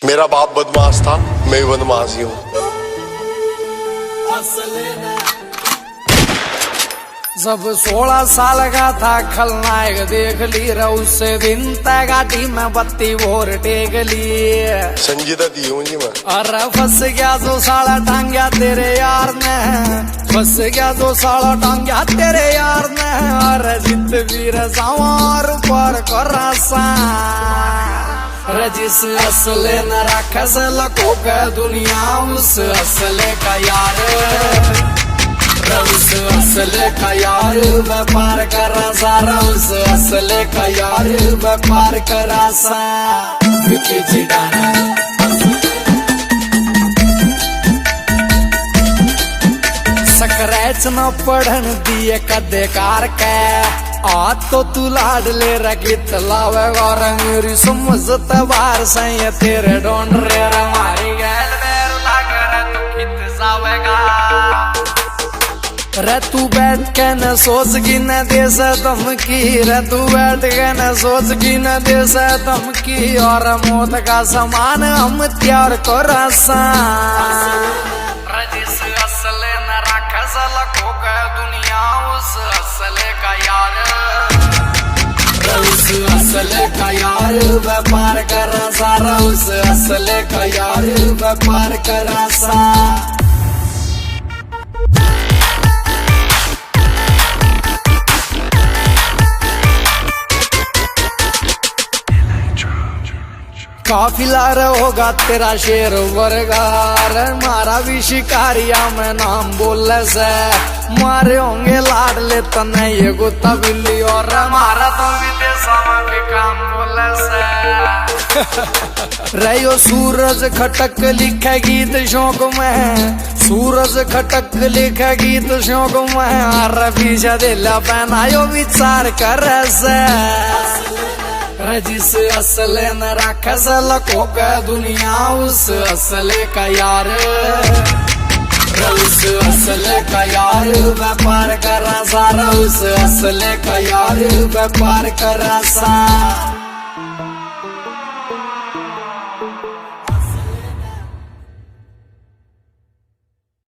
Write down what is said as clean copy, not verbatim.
मेरा बाप बदमाश था, मैं बदमाश ही हूँ। जब 16 साल का था खलनायक देख ली रे उससे दिन तय गाड़ी में बत्ती भोर टेक ली। संजीदा दी हूँ जी मैं। अरे फंस गया जो साला टांग्या तेरे यार ने, फंस गया जो साला टांग्या तेरे यार ने। अरे जित वीर सवार पर करासा जिस असले न रखस लको का दुनिया उस असले का यार, उस असले का यार व्यापार करा सारा, उस असले का यार व्यापार करा सा। स्क्रैच न पढ़न दिए कदे कार के आज तो तू लाड ले रगित लावेगा और मेरी समझत बार सही तेरे ढूंढ रे हमारी गैल देर लग रहा तू खित जावेगा। रे तू बैठ के न सोच की न दे से धमकी, रे तू बैठ के न सोच की न दे से धमकी। और मौत का सामान हम तैयार को रसा जिस असले न रखा सलको का दुनिया उस असले का यार, उस असले का यार व्यापार करा सारा, उस असले का यार व्यापार करा सा। काफिला होगा तेरा शेर वर्गार, मारा भी शिकारिया में नाम बोले से। मारे होंगे लाड ले तने ये गुत्ता बिल्ली और मारा तो विदेशों में भी काम बोले से। रहो सूरज खटक लिखे गीत शौक में, सूरज खटक लिखे गीत शौक में। अरे पीछे दिला पहनायो विचार कर से जिस असले न रखा सलको का दुनिया उस असले का यार, उस असले का यार व्यापार करा सारा, उस असले का यार व्यापार करा सा।